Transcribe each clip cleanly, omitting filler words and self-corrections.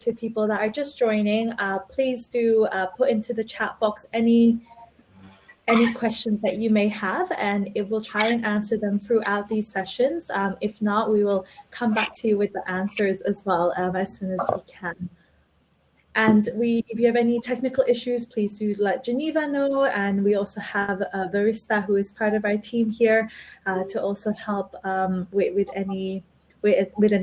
to people that are just joining, please do put into the chat box any questions that you may have, and it will try and answer them throughout these sessions. If not, we will come back to you with the answers as well as soon as we can. And if you have any technical issues, please do let Geneva know. And we also have Barista, who is part of our team here, to also help with any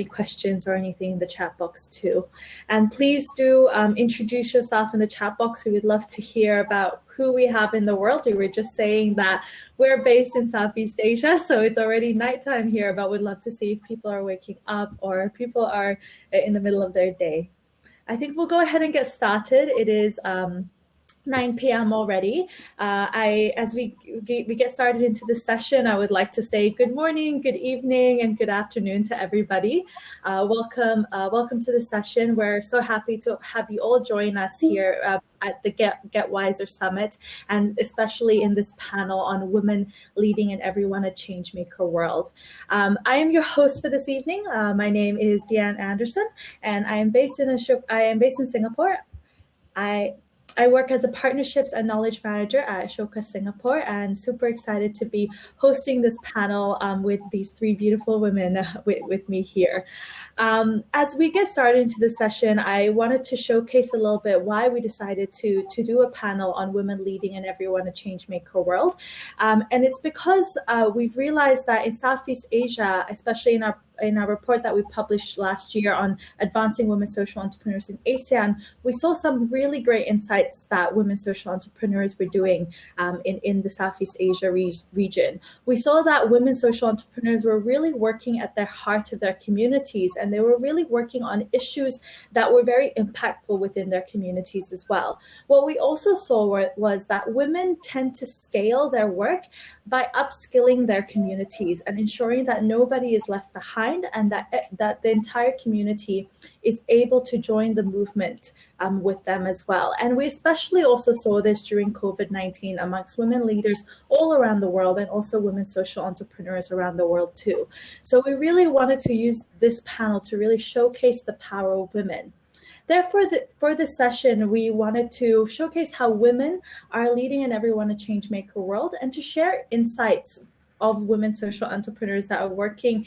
questions or anything in the chat box too. And please do introduce yourself in the chat box. We would love to hear about who we have in the world. We were just saying that we're based in Southeast Asia, so it's already nighttime here, but we'd love to see if people are waking up or people are in the middle of their day. I think we'll go ahead and get started. It is 9 p.m. already. As we get started into the session, I would like to say good morning, good evening, and good afternoon to everybody. Welcome to the session. We're so happy to have you all join us here at the Get WISER Summit, and especially in this panel on women leading and everyone a changemaker world. I am your host for this evening. My name is Deanne Anderson, and I am based in Singapore. I work as a partnerships and knowledge manager at Ashoka Singapore, and super excited to be hosting this panel with these three beautiful women with me here. As we get started into the session, I wanted to showcase a little bit why we decided to do a panel on women leading and everyone a changemaker world. And it's because we've realized that in Southeast Asia, especially in our report that we published last year on advancing women social entrepreneurs in ASEAN, we saw some really great insights that women social entrepreneurs were doing in the Southeast Asia region. We saw that women social entrepreneurs were really working at their heart of their communities, and they were really working on issues that were very impactful within their communities as well. What we also saw was that women tend to scale their work by upskilling their communities and ensuring that nobody is left behind, and that the entire community is able to join the movement with them as well. And we especially also saw this during COVID-19 amongst women leaders all around the world, and also women social entrepreneurs around the world too. So we really wanted to use this panel to really showcase the power of women. Therefore, for this session, we wanted to showcase how women are leading in everyone a changemaker world, and to share insights of women social entrepreneurs that are working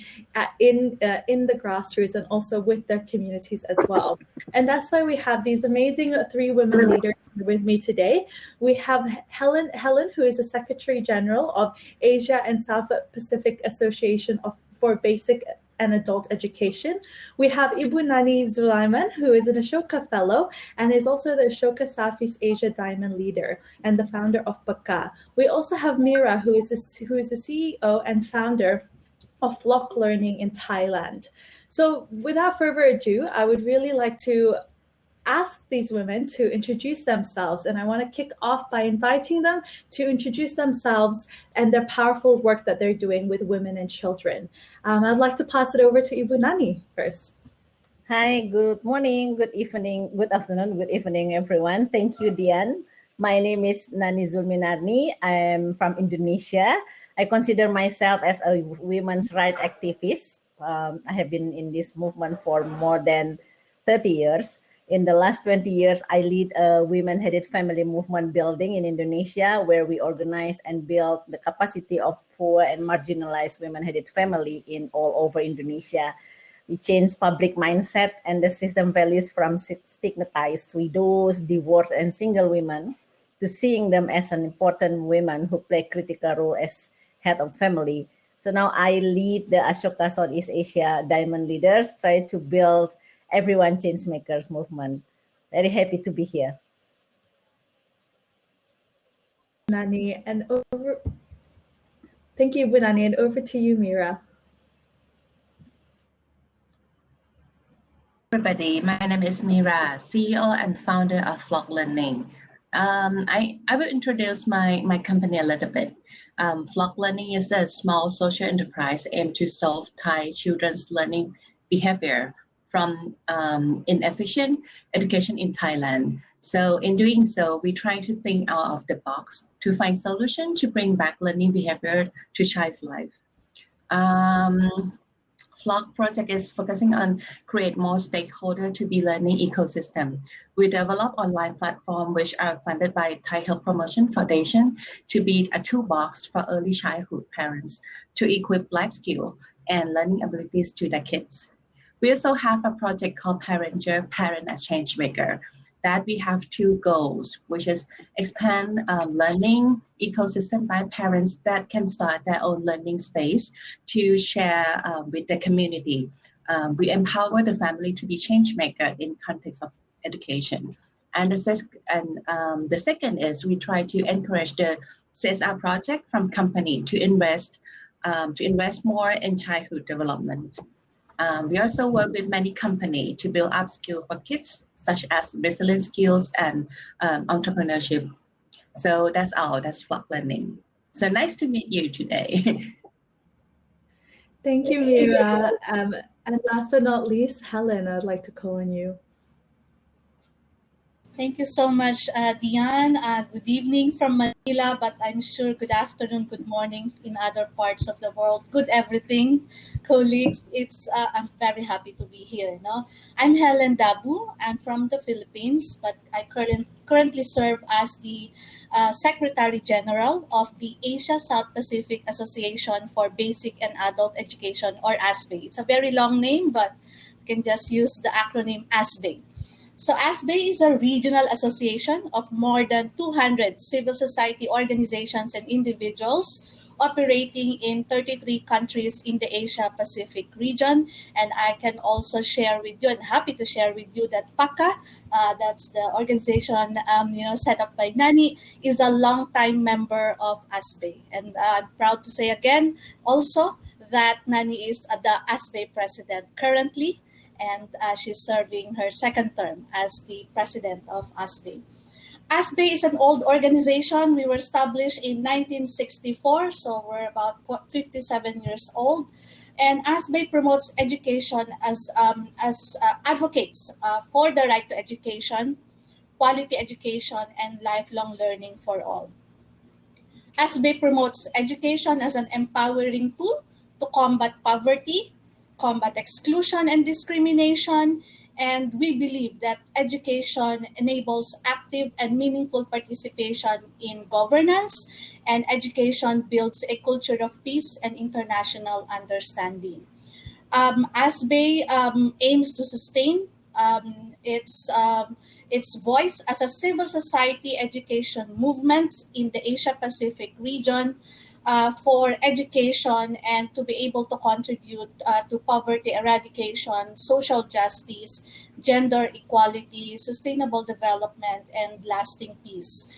in the grassroots and also with their communities as well. And that's why we have these amazing three women leaders with me today. We have Helen, who is the Secretary General of Asia and South Pacific Association for Basic and Adult Education. We have Ibu Nani Zulmunani, who is an Ashoka Fellow and is also the Ashoka Southeast Asia Diamond Leader and the founder of Paka. We also have Mira, who is the CEO and founder of Flock Learning in Thailand. So without further ado, I would really like to ask these women to introduce themselves, and I want to kick off by inviting them to introduce themselves and their powerful work that they're doing with women and children. I'd like to pass it over to Ibu Nani first. Hi, good morning, good evening, good afternoon, good evening, everyone. Thank you, Dian. My name is Nani Zulmunani. I'm from Indonesia. I consider myself as a women's rights activist. I have been in this movement for more than 30 years. In the last 20 years, I lead a women-headed family movement building in Indonesia, where we organize and build the capacity of poor and marginalized women-headed family in all over Indonesia. We change public mindset and the system values from stigmatized widows, divorced, and single women to seeing them as an important women who play critical role as head of family. So now I lead the Ashoka Southeast Asia Diamond Leaders, try to build everyone changemakers movement. Very happy to be here. Nani, and thank you, Bunani, and over to you, Mira. Everybody, my name is Mira, CEO and founder of Flock Learning. I will introduce my company a little bit. Flock Learning is a small social enterprise aimed to solve Thai children's learning behavior from inefficient education in Thailand. So in doing so, we try to think out of the box to find solutions to bring back learning behavior to child's life. Flock project is focusing on create more stakeholder to be learning ecosystem. We develop online platform which are funded by Thai Health Promotion Foundation to be a toolbox for early childhood parents to equip life skill and learning abilities to their kids. We also have a project called Parent as Changemaker, that we have two goals, which is expand learning ecosystem by parents that can start their own learning space to share with the community. We empower the family to be change maker in context of education. And the second is we try to encourage the CSR project from company to invest more in childhood development. We also work with many companies to build up skills for kids, such as resilience skills and entrepreneurship. So that's all. That's Flock Learning. So nice to meet you today. Thank you, Mira. And last but not least, Helen, I'd like to call on you. Thank you so much, Dian. Good evening from Manila, but I'm sure good afternoon, good morning in other parts of the world. Good everything, colleagues. I'm very happy to be here. No, I'm Helen Dabu. I'm from the Philippines, but I currently serve as the Secretary General of the Asia South Pacific Association for Basic and Adult Education, or ASBE. It's a very long name, but you can just use the acronym ASBE. So ASBE is a regional association of more than 200 civil society organizations and individuals operating in 33 countries in the Asia Pacific region. And I can also share with you, and happy to share with you, that PACA, that's the organization set up by Nani, is a longtime member of ASBE. And I'm proud to say again also that Nani is the ASBE president currently, and she's serving her second term as the president of ASBE. ASBE is an old organization. We were established in 1964, so we're about 57 years old. And ASBE promotes education as advocates for the right to education, quality education, and lifelong learning for all. ASBE promotes education as an empowering tool to combat poverty, combat exclusion and discrimination, and we believe that education enables active and meaningful participation in governance, and education builds a culture of peace and international understanding. ASBE aims to sustain its voice as a civil society education movement in the Asia Pacific region, for education and to be able to contribute to poverty eradication, social justice, gender equality, sustainable development, and lasting peace.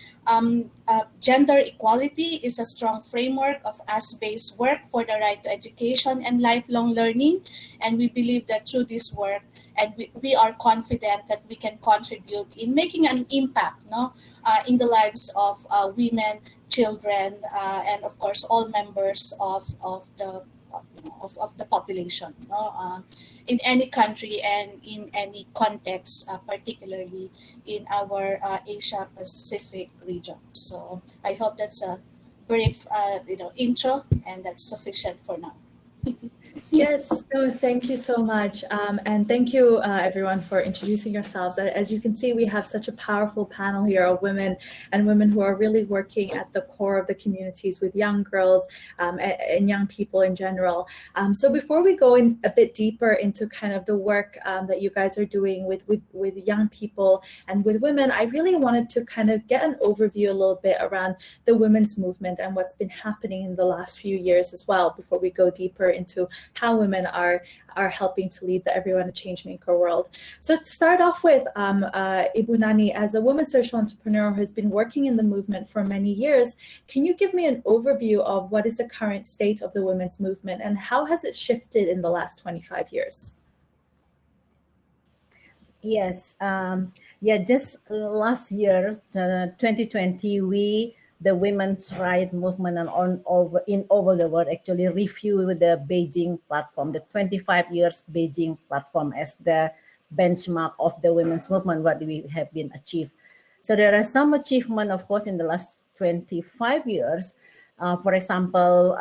Gender equality is a strong framework of ASBE's work for the right to education and lifelong learning, and we believe that through this work, and we are confident that we can contribute in making an impact in the lives of women, children, and of course all members of the population, in any country and in any context, particularly in our Asia Pacific region. So I hope that's a brief intro, and that's sufficient for now. Yes, so thank you so much. And thank you everyone for introducing yourselves. As you can see, we have such a powerful panel here of women, and women who are really working at the core of the communities with young girls and young people in general. So before we go in a bit deeper into kind of the work that you guys are doing with young people and with women, I really wanted to kind of get an overview a little bit around the women's movement and what's been happening in the last few years as well, before we go deeper into how women are helping to lead the Everyone a Changemaker world. So to start off with, Ibu Nani, as a woman social entrepreneur who has been working in the movement for many years, can you give me an overview of what is the current state of the women's movement and how has it shifted in the last 25 years? Yes, just last year, 2020, the women's rights movement over the world actually reviewed the Beijing platform, the 25 years Beijing platform, as the benchmark of the women's movement, what we have been achieved. So there are some achievement, of course, in the last 25 years. For example,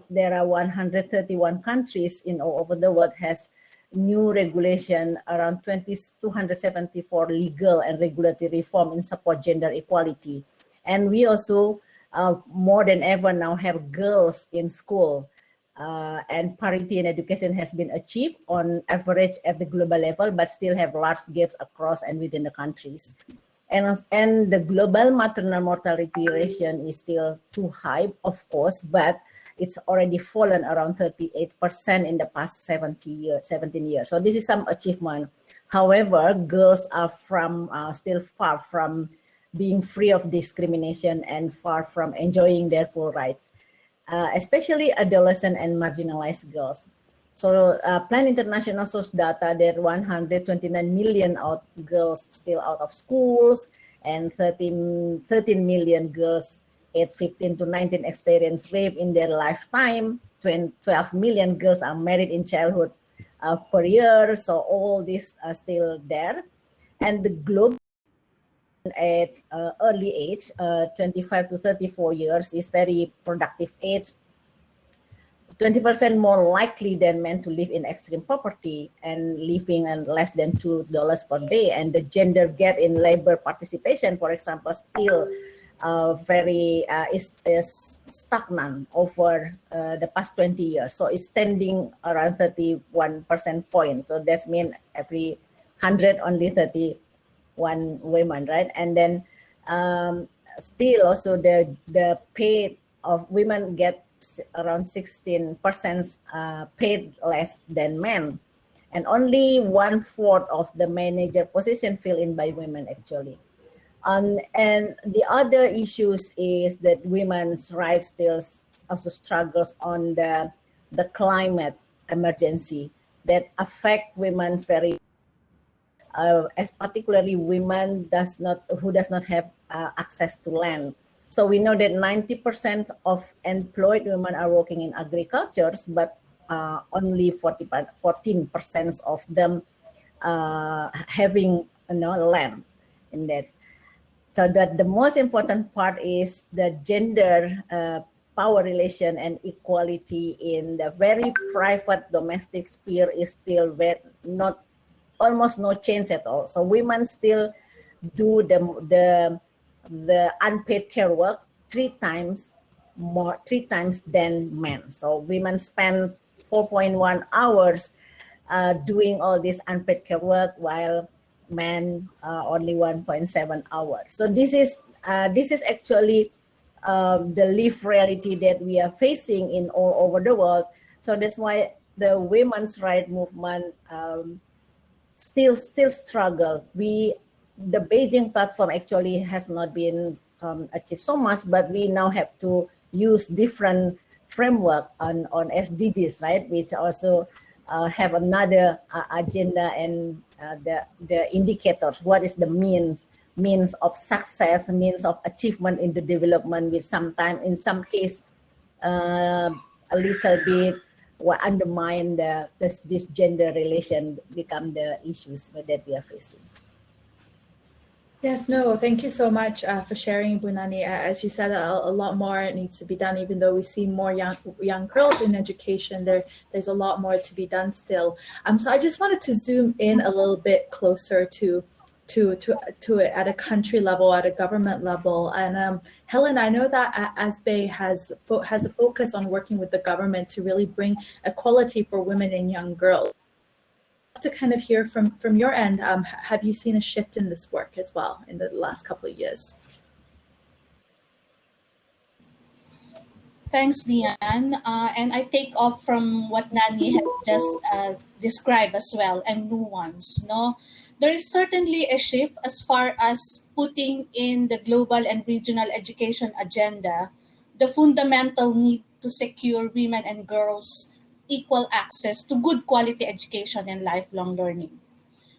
there are 131 countries in all over the world has new regulation around 274 legal and regulatory reform in support gender equality. And we also more than ever now have girls in school, and parity in education has been achieved on average at the global level, but still have large gaps across and within the countries. And the global maternal mortality ratio is still too high, of course, but it's already fallen around 38% in the past 17 years. So this is some achievement. However, girls are still far from being free of discrimination and far from enjoying their full rights, especially adolescent and marginalized girls. So Plan International source data, there are 129 million girls still out of schools, and 13 million girls aged 15 to 19 experience rape in their lifetime. 12 million girls are married in childhood per year. So all these are still there. And the global age, early age, 25 to 34 years is very productive age. 20% more likely than men to live in extreme poverty and living on less than $2 per day. And the gender gap in labor participation, for example, still is stagnant over the past 20 years. So it's standing around 31% point. So that means every 100 only 31 women, right? And then still also the pay of women get around 16% paid less than men, and only 1/4 of the manager position filled in by women actually. And the other issues is that women's rights still also struggles on the climate emergency that affect women's very as particularly women who does not have access to land. So we know that 90% of employed women are working in agriculture, but only 14% of them having land in that. So that the most important part is the gender power relation and equality in the very private domestic sphere is still almost no change at all. So women still do the unpaid care work 3 times than men. So women spend 4.1 hours doing all this unpaid care work, while men only 1.7 hours. So this is actually the lived reality that we are facing in all over the world. So that's why the women's right movement still struggle. The Beijing platform actually has not been achieved so much, but we now have to use different framework on SDGs, right? Which also have another agenda and the indicators. What is the means of success, means of achievement in the development, with sometimes in some case a little bit undermine this gender relation become the issues that we are facing. Yes, no, thank you so much for sharing, Bunani. As you said, a lot more needs to be done. Even though we see more young girls in education, there's a lot more to be done still. So I just wanted to zoom in a little bit closer to it at a country level, at a government level. And Helen, I know that ASBE has a focus on working with the government to really bring equality for women and young girls. To kind of hear from your end, have you seen a shift in this work as well in the last couple of years? Thanks, Dian. And I take off from what Nani has just described as well, and nuance. No, there is certainly a shift as far as putting in the global and regional education agenda the fundamental need to secure women and girls equal access to good quality education and lifelong learning.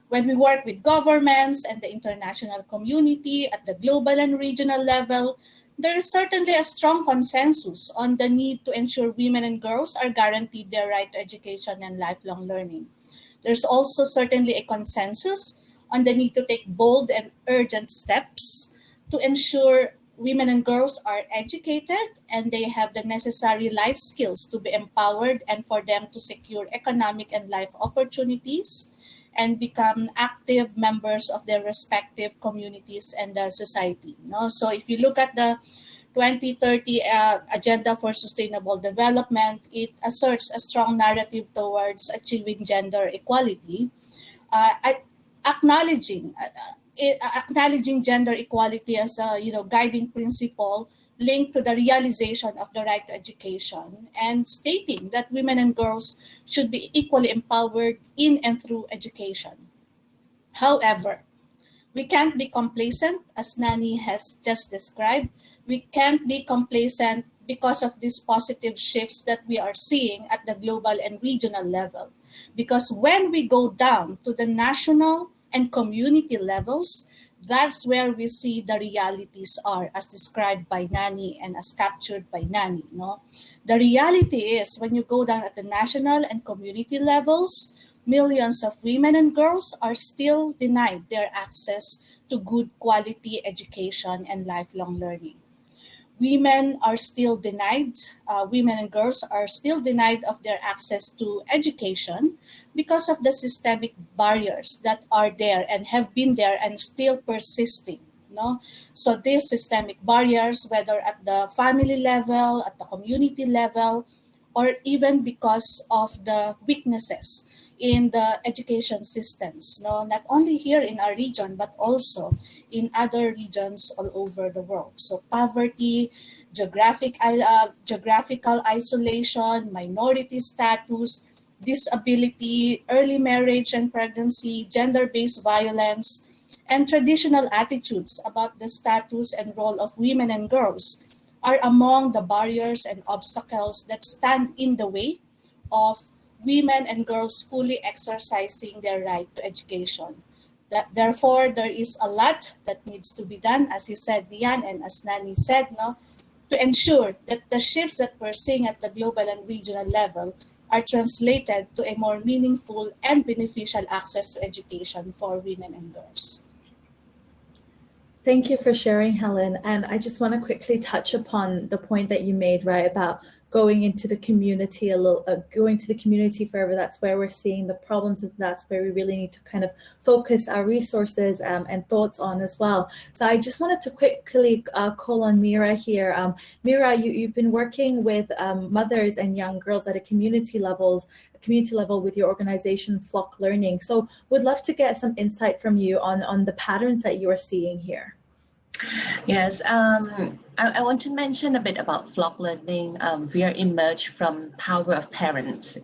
When we work with governments and the international community at the global and regional level, there is certainly a strong consensus on the need to ensure women and girls are guaranteed their right to education and lifelong learning. There's also certainly a consensus on the need to take bold and urgent steps to ensure women and girls are educated and they have the necessary life skills to be empowered and for them to secure economic and life opportunities and become active members of their respective communities and the society. No? So if you look at the 2030 Agenda for Sustainable Development, it asserts a strong narrative towards achieving gender equality, uh, acknowledging acknowledging gender equality as a guiding principle linked to the realization of the right to education, and stating that women and girls should be equally empowered in and through education. However, we can't be complacent, as Nani has just described. We can't be complacent because of these positive shifts that we are seeing at the global and regional level. Because when we go down to the national and community levels, that's where we see the realities are, as described by Nani and as captured by Nani. No? The reality is, when you go down at the national and community levels, millions of women and girls are still denied their access to good quality education and lifelong learning. Women are still denied, women and girls are still denied of their access to education because of the systemic barriers that are there and have been there and still persisting. No? So these systemic barriers, whether at the family level, at the community level, or even because of the weaknesses in the education systems, no? Not only here in our region, but also in other regions all over the world. So poverty, geographical isolation, minority status, disability, early marriage and pregnancy, gender-based violence, and traditional attitudes about the status and role of women and girls are among the barriers and obstacles that stand in the way of women and girls fully exercising their right to education. Therefore, there is a lot that needs to be done, as he said, Dian, and as Nani said, no, to ensure that the shifts that we're seeing at the global and regional level are translated to a more meaningful and beneficial access to education for women and girls. Thank you for sharing, Helen. And I just want to quickly touch upon the point that you made, right, about going into the community going to the community further. That's where we're seeing the problems, and that's where we really need to kind of focus our resources and thoughts on as well. So I just wanted to quickly call on Mira here. Mira, you've been working with mothers and young girls at a community level with your organization Flock Learning. So would love to get some insight from you on the patterns that you are seeing here. Yes, I want to mention a bit about Flock Learning. We are emerged from power of parents,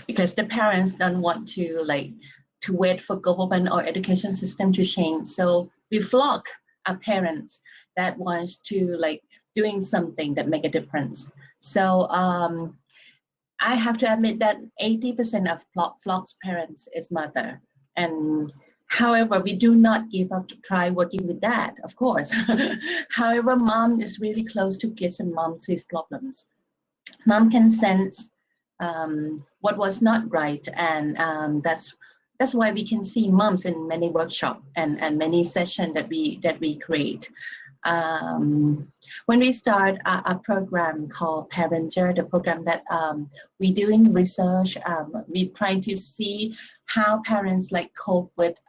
because the parents don't want to wait for government or education system to change. So we flock our parents that wants to doing something that make a difference. So I have to admit that 80% of Flock's parents is mother. And however, we do not give up to try working with that, of course. However, mom is really close to kids and mom sees problems. Mom can sense what was not right, and that's why we can see moms in many workshops and many sessions that we create. When we start a program called Parenter, the program that we doing research, we try to see how parents cope with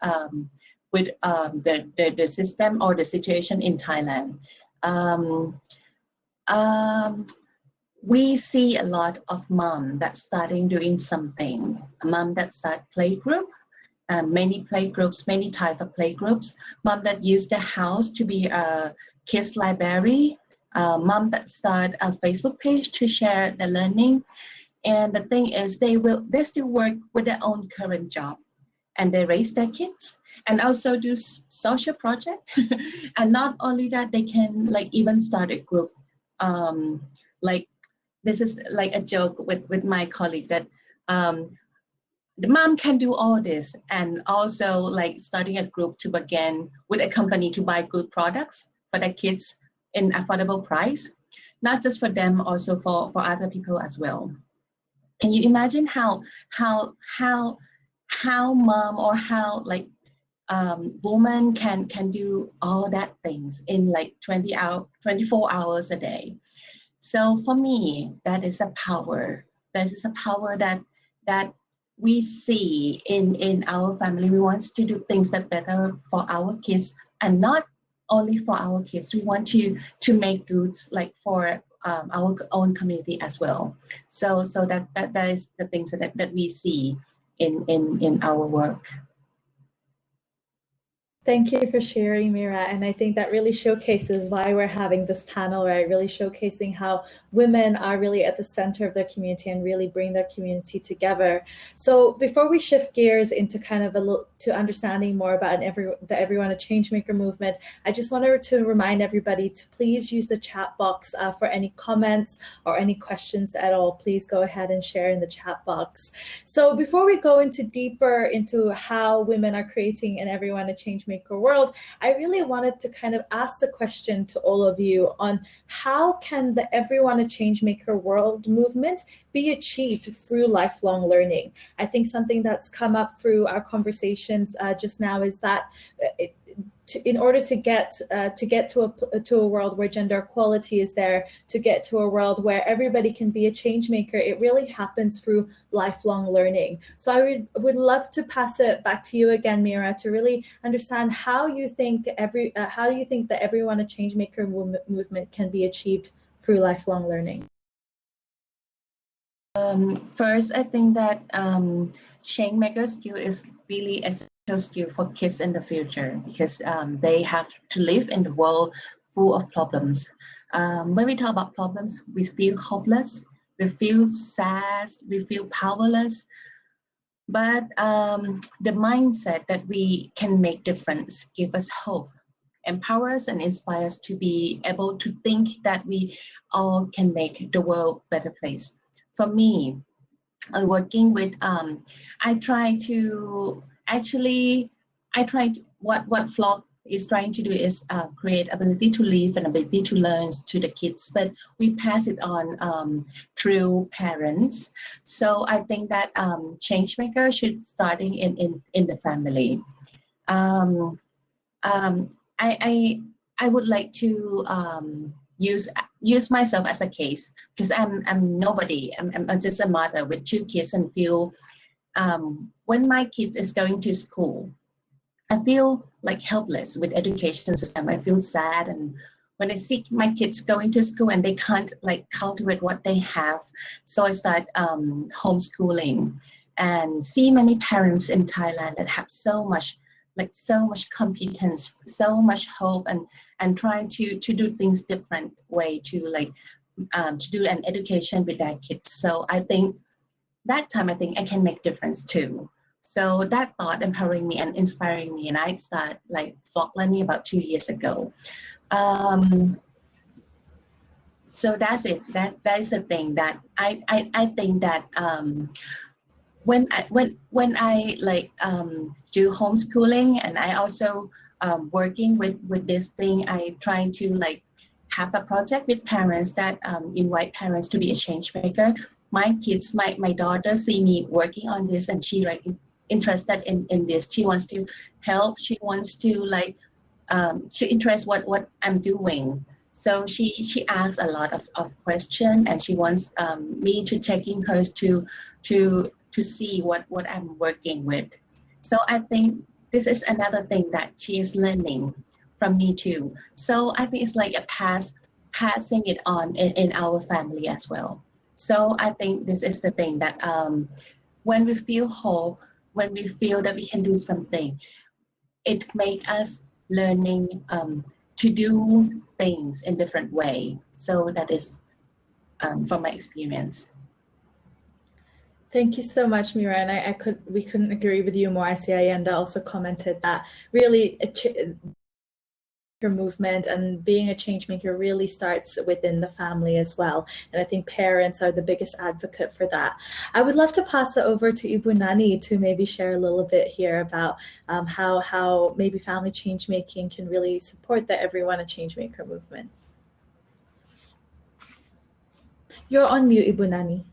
the system or the situation in Thailand. We see a lot of mom that's starting doing something. A mom that start playgroup. Many playgroups, many types of playgroups. Mom that use the house to be a kids library. Mom that start a Facebook page to share the learning. And the thing is, they still work with their own current job, and they raise their kids and also do social project. And not only that, they can even start a group. This is a joke with my colleague that the mom can do all this, and also starting a group to begin with a company to buy good products for the kids in affordable price, not just for them, also for other people as well. Can you imagine how mom or how women can do all that things in like 24 hours a day. So for me, that is a power. That is a power that we see in our family. We want to do things that better for our kids, and not only for our kids. We want to make goods like for our own community as well. So that is the things that we see in our work. Thank you for sharing, Mira. And I think that really showcases why we're having this panel, right? Really showcasing how women are really at the center of their community and really bring their community together. So before we shift gears into kind of to understanding more about the Everyone a Changemaker movement, I just wanted to remind everybody to please use the chat box for any comments or any questions at all. Please go ahead and share in the chat box. So before we go deeper into how women are creating an Everyone a Changemaker world, I really wanted to kind of ask the question to all of you on how can the Everyone a Changemaker world movement be achieved through lifelong learning. I think something that's come up through our conversations just now is that in order to get to a world where gender equality is there, to get to a world where everybody can be a change maker, it really happens through lifelong learning. So I would love to pass it back to you again, Mira, to really understand how you think the Everyone a Changemaker movement can be achieved through lifelong learning. First, I think that Changemaker skill is really essential skill for kids in the future, because they have to live in the world full of problems. When we talk about problems, we feel hopeless, we feel sad, we feel powerless. But the mindset that we can make difference give us hope, empower us and inspire us to be able to think that we all can make the world a better place. For me, working with, what Flock is trying to do is create ability to live and ability to learn to the kids, but we pass it on through parents. So I think that Changemaker should starting in the family. I would like to use myself as a case, because I'm nobody. I'm just a mother with 2 kids, and feel when my kids is going to school, I feel like helpless with education system. I feel sad, and when I see my kids going to school and they can't like cultivate what they have, so I start homeschooling, and see many parents in Thailand that have so much competence, so much hope, and trying to do things different way to do an education with their kids. So I think that time I think I can make difference too. So that thought empowering me and inspiring me, and I started Flock Learning about 2 years ago. So that's it. That is the thing that I think that when I do homeschooling, and I also working with this thing, I trying to have a project with parents that invite parents to be a change maker. My kids, my daughter see me working on this, and she interested in this. She wants to help. She wants to she interested what I'm doing. So she asks a lot of questions, and she wants me to taking her to see what I'm working with. So I think this is another thing that she is learning from me too. So I think it's like a passing it on in our family as well. So I think this is the thing that when we feel whole, when we feel that we can do something, it makes us learning to do things in different way. So that is from my experience. Thank you so much, Mira, and we couldn't agree with you more. I see Ayanda also commented that really your movement and being a change maker really starts within the family as well. And I think parents are the biggest advocate for that. I would love to pass it over to Ibu Nani to maybe share a little bit here about how maybe family change making can really support the Everyone a Change Maker movement. You're on mute, Ibu Nani.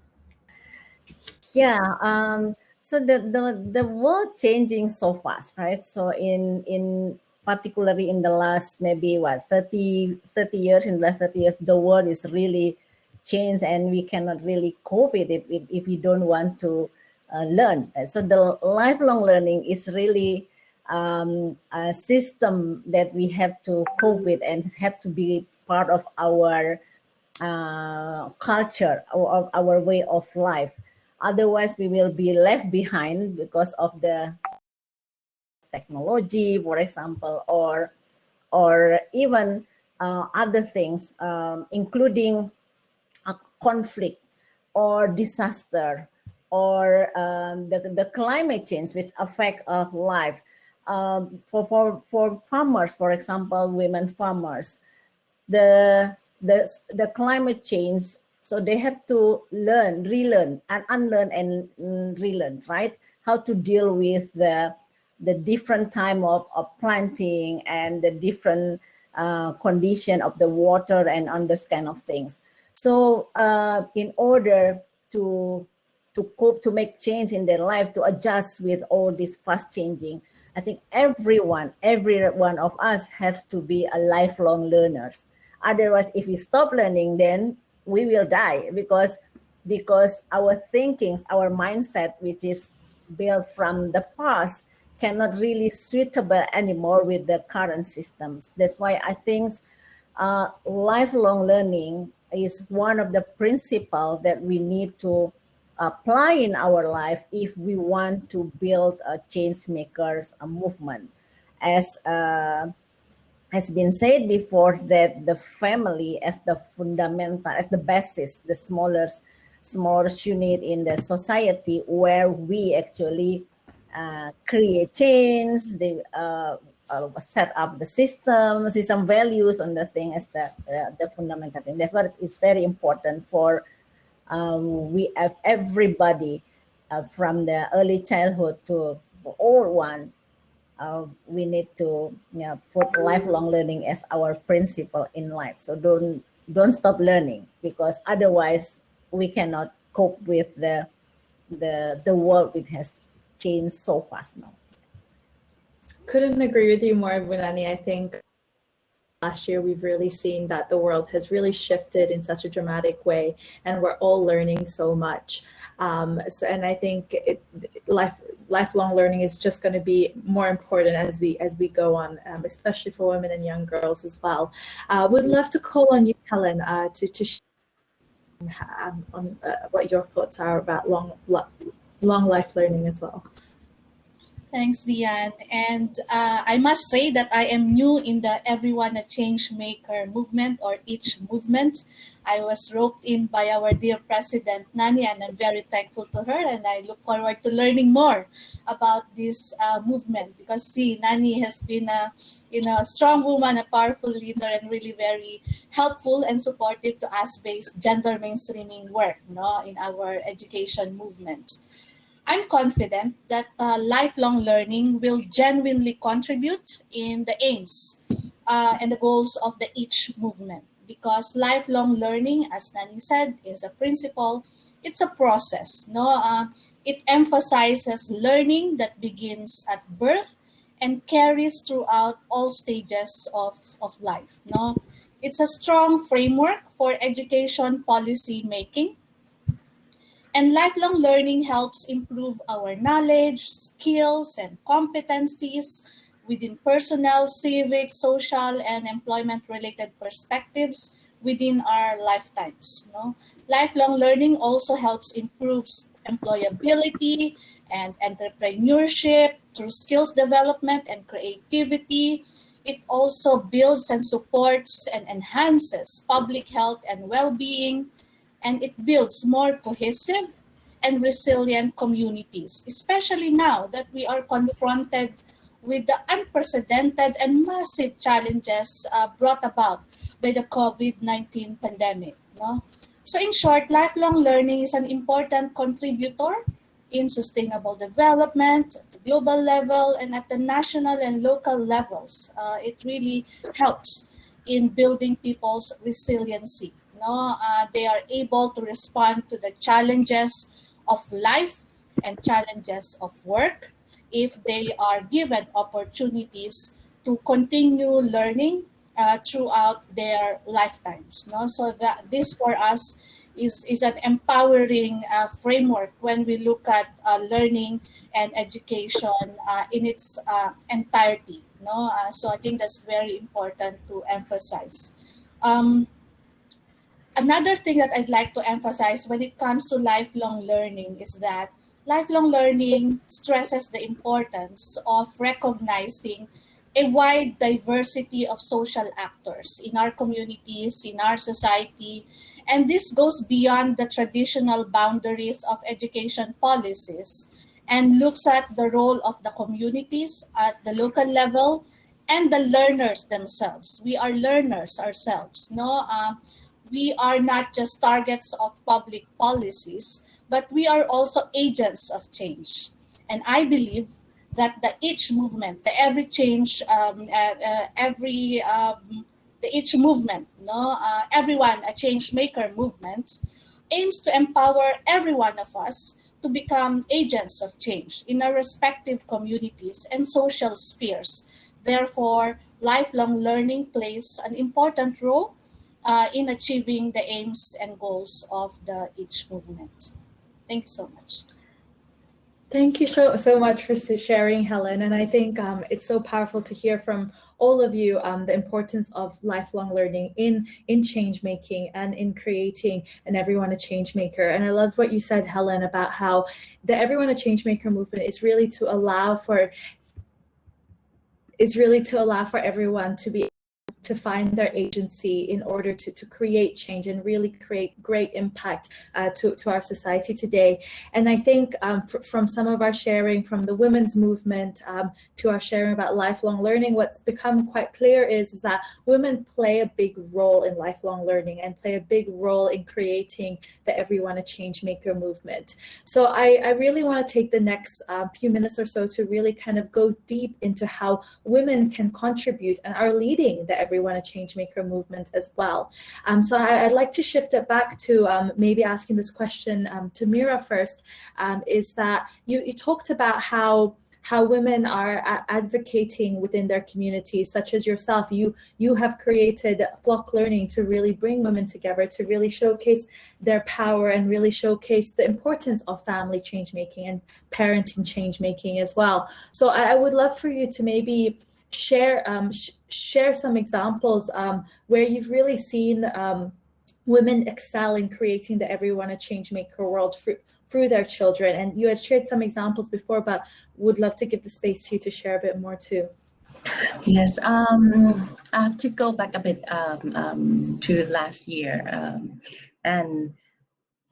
Yeah. So the world changing so fast, right? So in particularly in the last maybe 30 years, in the last 30 years, the world is really changed, and we cannot really cope with it if we don't want to learn. So the lifelong learning is really a system that we have to cope with and have to be part of our culture or our way of life. Otherwise, we will be left behind because of the technology, for example, or even other things, including a conflict or disaster or the climate change which affect our life. For farmers, for example, women farmers, the climate change, so they have to learn, relearn, and unlearn and relearn, right? How to deal with the different time of planting and the different condition of the water and on this kind of things. So in order to cope, to make change in their life, to adjust with all this fast changing, I think every one of us has to be a lifelong learners. Otherwise, if we stop learning, then we will die because our thinkings, our mindset, which is built from the past, cannot really suitable anymore with the current systems. That's why I think lifelong learning is one of the principles that we need to apply in our life if we want to build a change makers a movement. As has been said before, that the family as the fundamental, as the basis, the smallest unit in the society where we actually create change, set up the system values on the thing as the fundamental thing. That's what it's very important for we have everybody from the early childhood to the old one. We need to put lifelong learning as our principle in life. So don't stop learning, because otherwise we cannot cope with the world which has changed so fast now. Couldn't agree with you more, Bunani. I think last year we've really seen that the world has really shifted in such a dramatic way, and we're all learning so much. And I think lifelong learning is just going to be more important as we go on, especially for women and young girls as well. Would love to call on you, Helen, to share on what your thoughts are about long life learning as well. Thanks, Diane. And I must say that I am new in the Everyone a Changemaker movement, or each movement. I was roped in by our dear President, Nani, and I'm very thankful to her. And I look forward to learning more about this movement, because Nani has been a strong woman, a powerful leader, and really very helpful and supportive to us-based gender mainstreaming work, in our education movement. I'm confident that lifelong learning will genuinely contribute in the aims and the goals of the each movement, because lifelong learning, as Nani said, is a principle. It's a process. It emphasizes learning that begins at birth and carries throughout all stages of life. It's a strong framework for education policy making. And lifelong learning helps improve our knowledge, skills, and competencies within personal, civic, social, and employment-related perspectives within our lifetimes. Lifelong learning also helps improve employability and entrepreneurship through skills development and creativity. It also builds and supports and enhances public health and well-being, and it builds more cohesive and resilient communities, especially now that we are confronted with the unprecedented and massive challenges brought about by the COVID-19 pandemic. So in short, lifelong learning is an important contributor in sustainable development at the global level and at the national and local levels. It really helps in building people's resiliency. They are able to respond to the challenges of life and challenges of work if they are given opportunities to continue learning throughout their lifetimes. No? So that this for us is an empowering framework when we look at learning and education in its entirety. No? So I think that's very important to emphasize. Another thing that I'd like to emphasize when it comes to lifelong learning is that lifelong learning stresses the importance of recognizing a wide diversity of social actors in our communities, in our society, and this goes beyond the traditional boundaries of education policies and looks at the role of the communities at the local level and the learners themselves. We are learners ourselves, no? We are not just targets of public policies, but we are also agents of change. And I believe that the each movement, the every change, the each movement, no, everyone, a change maker movement, aims to empower every one of us to become agents of change in our respective communities and social spheres. Therefore, lifelong learning plays an important role in achieving the aims and goals of the each movement. Thank you so much. Thank you so much for sharing, Helen. And I think it's so powerful to hear from all of you the importance of lifelong learning in change making and in creating an Everyone a Change Maker. And I love what you said, Helen, about how the Everyone a Change Maker movement is really to allow for everyone to be to find their agency in order to create change and really create great impact to our society today. And I think from some of our sharing from the women's movement to our sharing about lifelong learning, what's become quite clear is that women play a big role in lifelong learning and play a big role in creating the Everyone a Change Maker movement. So I really want to take the next few minutes or so to really kind of go deep into how women can contribute and are leading the Everyone a Change Maker movement as well. So I'd like to shift it back to maybe asking this question to Mira first, is that you talked about how women are advocating within their communities, such as yourself. You have created Flock Learning to really bring women together, to really showcase their power and really showcase the importance of family change making and parenting change making as well. So I would love for you to maybe share some examples where you've really seen women excel in creating the Everyone a Change Maker world through their children. And you had shared some examples before, but would love to give the space to you to share a bit more too. Yes, I have to go back a bit to last year. And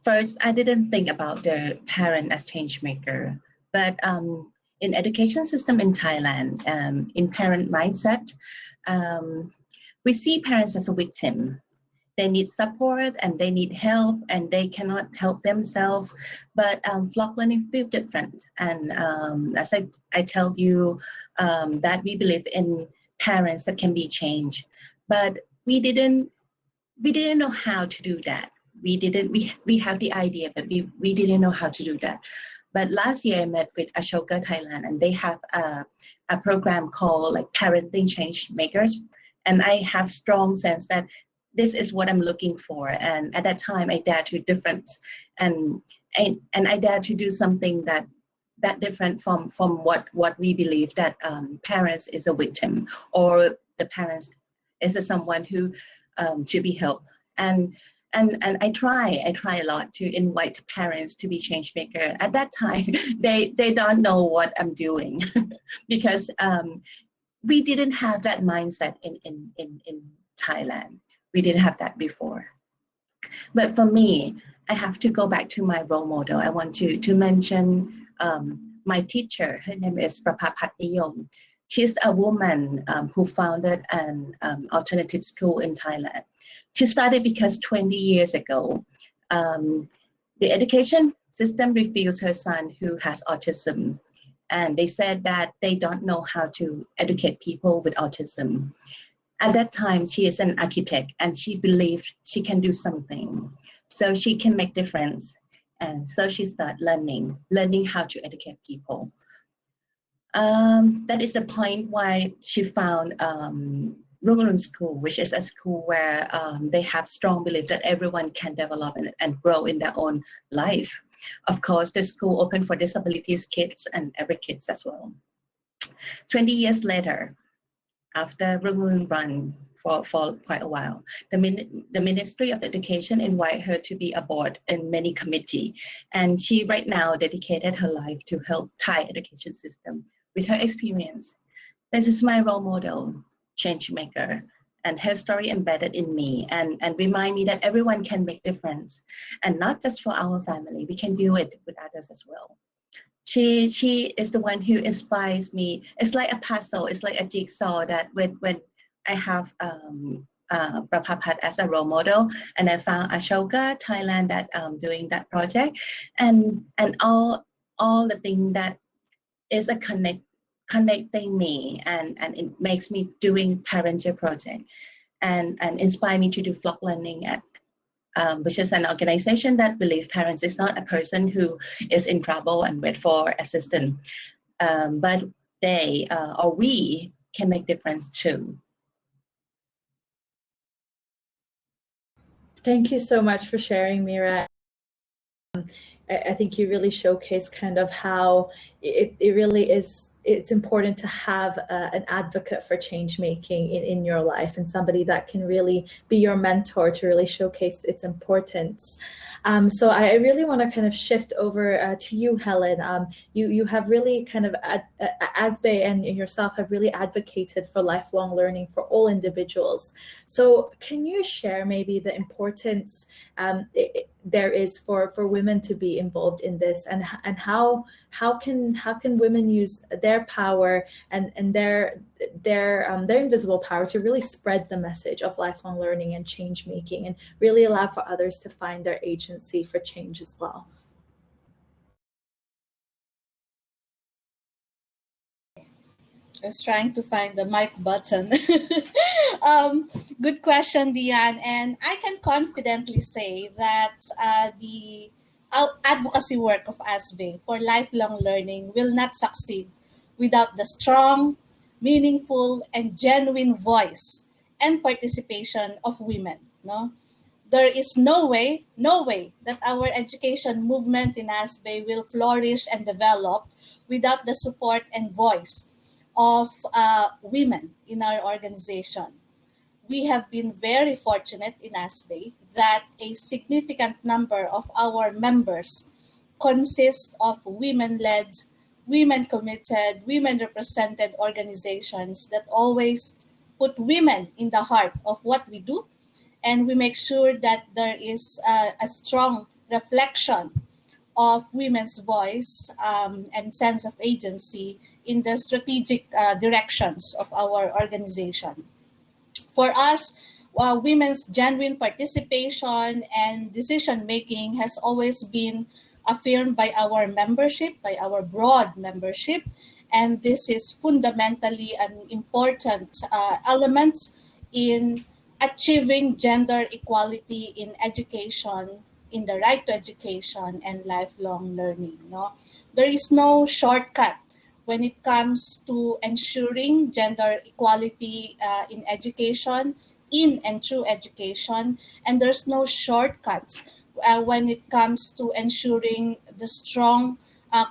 first, I didn't think about the parent as change maker, but in education system in Thailand, in parent mindset, we see parents as a victim. They need support and they need help and they cannot help themselves. But Flock Learning feels different. And as I tell you, that we believe in parents that can be changed. But we didn't know how to do that. We have the idea, but we didn't know how to do that. But last year I met with Ashoka Thailand, and they have a program called like Parenting Changemakers. And I have strong sense that this is what I'm looking for. And at that time I dared to different and I dared to do something that different from what we believe, that parents is a victim or the parents is someone who should be helped. And I try a lot to invite parents to be change maker. At that time, they don't know what I'm doing because we didn't have that mindset in Thailand. We didn't have that before. But for me, I have to go back to my role model. I want to mention my teacher. Her name is Prapapat Niyom. She's a woman who founded an alternative school in Thailand. She started because 20 years ago, the education system refused her son who has autism. And they said that they don't know how to educate people with autism. At that time, she is an architect and she believed she can do something. So she can make difference. And so she started learning how to educate people. That is the point why she found Rungarun School, which is a school where they have strong belief that everyone can develop and grow in their own life. Of course, the school open for disabilities kids and every kids as well. 20 years later, after Rungarun run for quite a while, the Ministry of Education invited her to be a board in many committee. And she right now dedicated her life to help Thai education system with her experience. This is my role model, Changemaker, and her story embedded in me and remind me that everyone can make difference. And not just for our family, we can do it with others as well. She is the one who inspires me. It's like a puzzle, it's like a jigsaw that when I have Prapapat as a role model, and I found Ashoka, Thailand, that doing that project, and all the thing that is a connecting me, and it makes me doing parental project, and inspire me to do flock learning at which is an organization that believes parents is not a person who is in trouble and wait for assistance, but they or we can make difference too. Thank you so much for sharing, Mira. I think you really showcase kind of how it really is. It's important to have an advocate for change making in your life, and somebody that can really be your mentor to really showcase its importance. So I really want to kind of shift over to you, Helen. You have really kind of, ASBE and yourself have really advocated for lifelong learning for all individuals. So can you share maybe the importance there is for women to be involved in this, and how can women use their power and their invisible power to really spread the message of lifelong learning and change making, and really allow for others to find their agency for change as well? I was trying to find the mic button. Good question, Diane. And I can confidently say that the advocacy work of ASBE for lifelong learning will not succeed without the strong, meaningful, and genuine voice and participation of women. No? There is no way that our education movement in ASBE will flourish and develop without the support and voice of women in our organization. We have been very fortunate in ASBE that a significant number of our members consist of women-led, women-committed, women-represented organizations that always put women in the heart of what we do, and we make sure that there is a strong reflection of women's voice and sense of agency in the strategic directions of our organization. For us, women's genuine participation and decision-making has always been affirmed by our membership, by our broad membership, and this is fundamentally an important element in achieving gender equality in education, in the right to education and lifelong learning. No? There is no shortcut when it comes to ensuring gender equality in education, in and through education, and there's no shortcut when it comes to ensuring the strong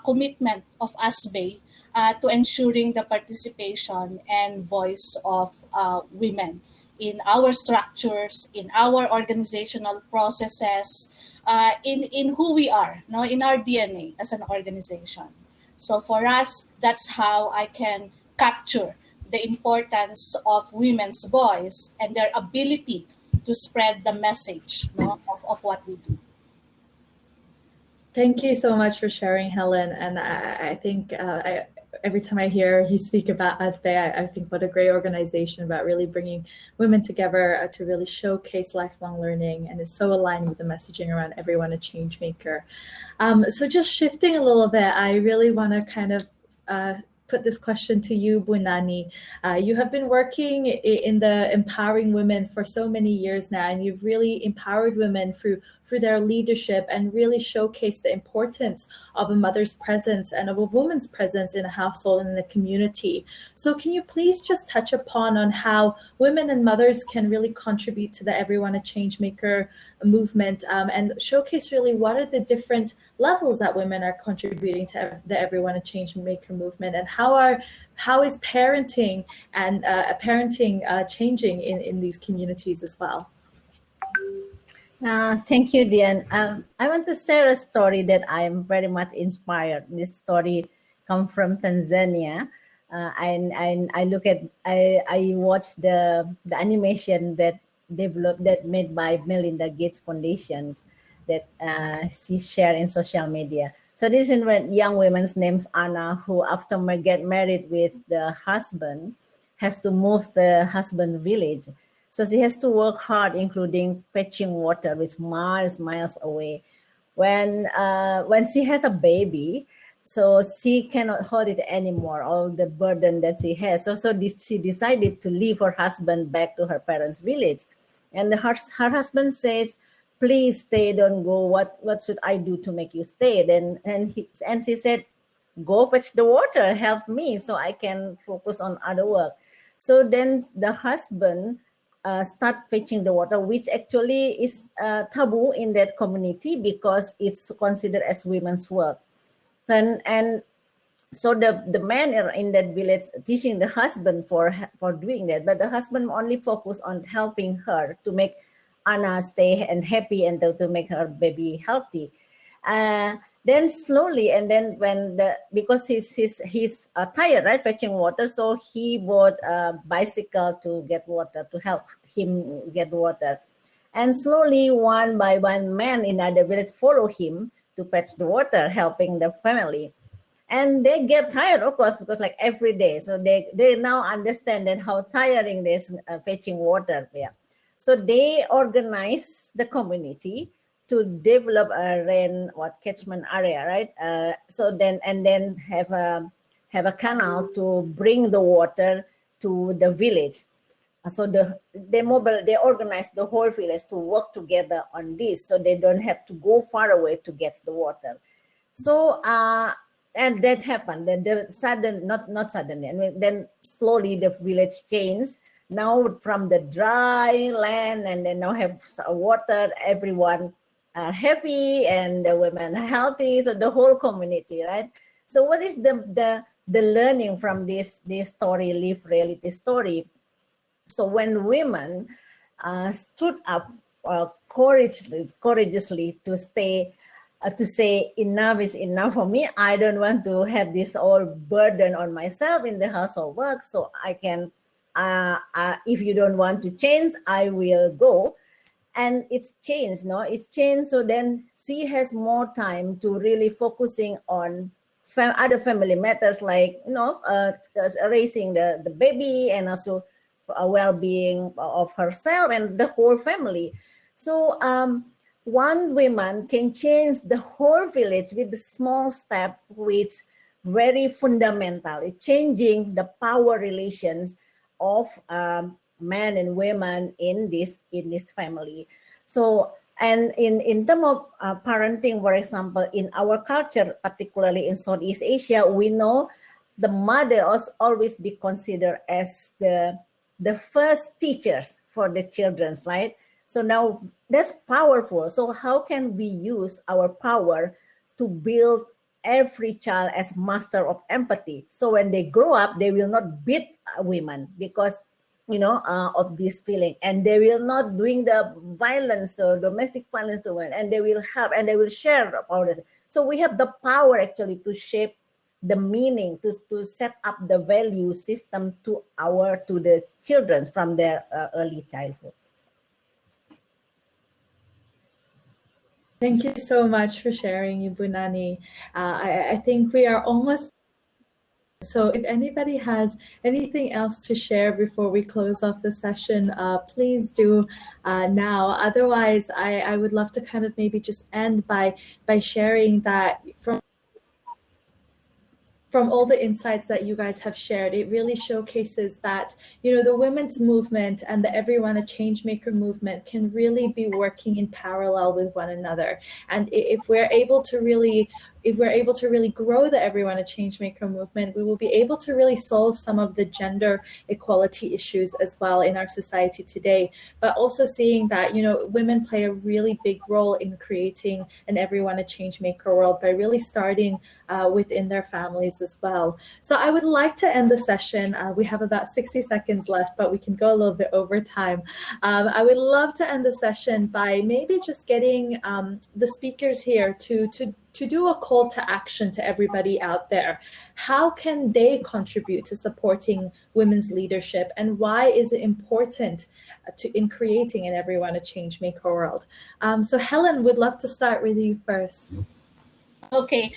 commitment of ASBE to ensuring the participation and voice of women in our structures, in our organizational processes, in who we are, no, in our DNA as an organization. So for us, that's how I can capture the importance of women's voice and their ability to spread the message, no, of what we do. Thank you so much for sharing, Helen. And I think every time I hear you speak about ASBE, I think what a great organization about really bringing women together to really showcase lifelong learning, and is so aligned with the messaging around everyone a change maker. So just shifting a little bit, I really want to kind of put this question to you, Bunani. You have been working in the empowering women for so many years now, and you've really empowered women through through their leadership and really showcase the importance of a mother's presence and of a woman's presence in a household and in the community. So can you please just touch upon on how women and mothers can really contribute to the Everyone a Changemaker movement, and showcase really what are the different levels that women are contributing to the Everyone a Changemaker movement, and how is parenting and changing in these communities as well? Thank you, Dian. I want to share a story that I am very much inspired. This story comes from Tanzania. And I watched the animation that made by Melinda Gates Foundations that she shared in social media. So this is when young woman's name's Anna, who after get married with the husband, has to move the husband village. So she has to work hard, including fetching water, which miles away. When she has a baby, so she cannot hold it anymore, all the burden that she has. So she decided to leave her husband back to her parents' village. And her husband says, please stay, don't go. What should I do to make you stay? And she said, go fetch the water, help me so I can focus on other work. So then the husband start fetching the water, which actually is taboo in that community because it's considered as women's work. And so the man in that village teaching the husband for doing that, but the husband only focus on helping her to make Anna stay and happy and to make her baby healthy. Then slowly, and then because he's tired, right, fetching water, so he bought a bicycle to get water, to help him get water. And slowly, one by one, men in other village follow him to fetch the water, helping the family. And they get tired, of course, because like every day. So they now understand that how tiring this fetching water. Yeah. So they organize the community to develop a catchment area, right? So then have a canal to bring the water to the village. So they organize the whole village to work together on this, so they don't have to go far away to get the water. So and that happened. Then not suddenly, and then slowly the village changed. Now from the dry land, and then now have water. Everyone are happy, and the women are healthy. So the whole community, right? So what is the learning from this story, live reality story? So when women stood up courageously to say enough is enough for me. I don't want to have this all burden on myself in the household work. So I can, if you don't want to change, I will go. And it's changed, no? It's changed. So then she has more time to really focusing on other family matters, like raising the baby, and also well-being of herself and the whole family. So one woman can change the whole village with the small step, which very fundamental. It's changing the power relations of men and women in this family. So, and in terms of parenting, for example, in our culture, particularly in Southeast Asia, we know the mother always be considered as the first teachers for the children, right? So now that's powerful. So how can we use our power to build every child as master of empathy? So when they grow up, they will not beat women because, of this feeling, and they will not doing the violence, the domestic violence to women, and they will help and they will share about it. So we have the power actually to shape the meaning, to set up the value system to the children from their early childhood. Thank you so much for sharing, Ibu Nani. I think we are almost. So if anybody has anything else to share before we close off the session, please do now. Otherwise, I would love to kind of maybe just end by sharing that from from all the insights that you guys have shared, it really showcases that, you know, the women's movement and the Everyone a Changemaker movement can really be working in parallel with one another. And if we're able to really grow the Everyone a Changemaker movement, we will be able to really solve some of the gender equality issues as well in our society today. But also seeing that, you know, women play a really big role in creating an Everyone a Changemaker world by really starting within their families as well. So I would like to end the session. We have about 60 seconds left, but we can go a little bit over time. I would love to end the session by maybe just getting the speakers here to do a call to action to everybody out there. How can they contribute to supporting women's leadership, and why is it important in creating an Everyone a Changemaker world? So Helen, would love to start with you first. Okay,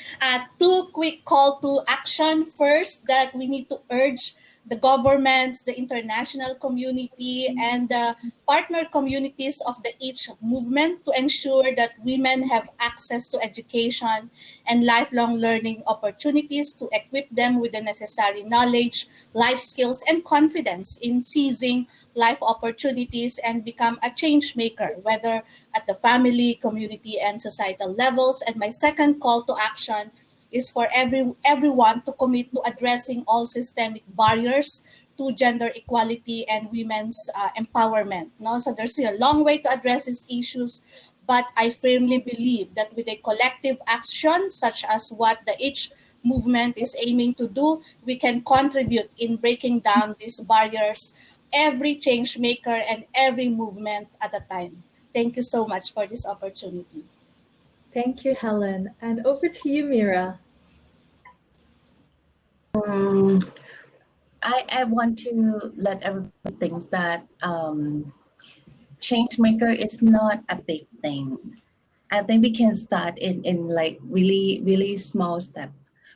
two quick call to action. First, that we need to urge the governments, the international community, and the partner communities of the each movement to ensure that women have access to education and lifelong learning opportunities, to equip them with the necessary knowledge, life skills, and confidence in seizing life opportunities and become a change maker, whether at the family, community, and societal levels. And my second call to action is for everyone to commit to addressing all systemic barriers to gender equality and women's empowerment. No? So there's still a long way to address these issues, but I firmly believe that with a collective action, such as what the H movement is aiming to do, we can contribute in breaking down these barriers, every change maker and every movement at a time. Thank you so much for this opportunity. Thank you, Helen. And over to you, Mira. I want to let everyone think that Changemaker is not a big thing. I think we can start in like really small step.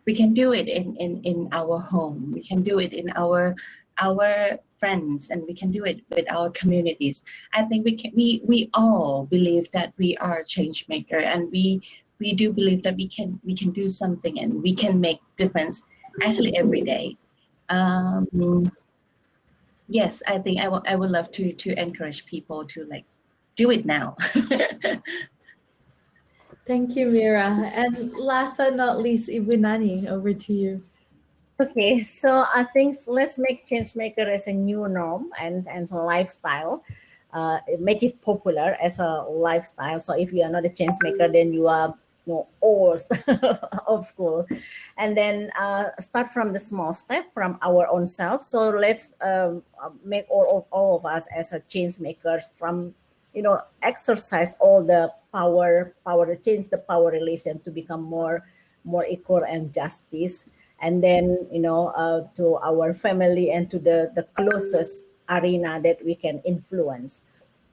We can do it in our home. We can do it in our friends, and we can do it with our communities. I think we all believe that we are change maker, and we do believe that we can do something, and we can make difference actually every day. Yes, I think I would love to encourage people to like do it now. Thank you, Mira. And last but not least, Ibu Nani, over to you. Okay, so I think let's make changemaker as a new norm and a lifestyle. Make it popular as a lifestyle. So if you are not a changemaker, then you are old of school. And then start from the small step from our own self. So let's make all of us as a change makers, from exercise all the power to change the power relation to become more equal and justice. And then to our family and to the closest arena that we can influence.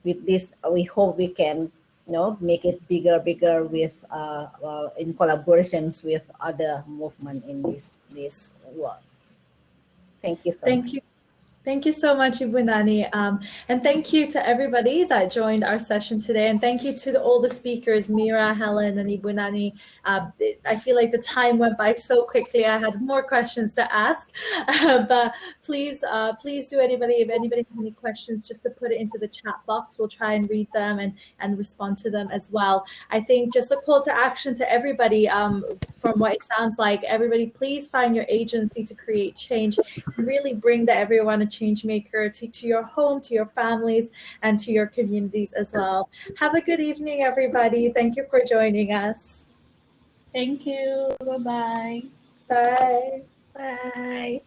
With this, we hope we can make it bigger with in collaborations with other movement in this world. Thank you so much. Thank you so much, Ibu Nani. And thank you to everybody that joined our session today. And thank you to all the speakers, Mira, Helen, and Ibu Nani. I feel like the time went by so quickly. I had more questions to ask. But please do, if anybody has any questions, just to put it into the chat box. We'll try and read them and respond to them as well. I think just a call to action to everybody, from what it sounds like, everybody, please find your agency to create change and really bring the Everyone a Changemaker to your home, to your families, and to your communities as well. Have a good evening, everybody. Thank you for joining us. Thank you. Bye-bye. Bye. Bye.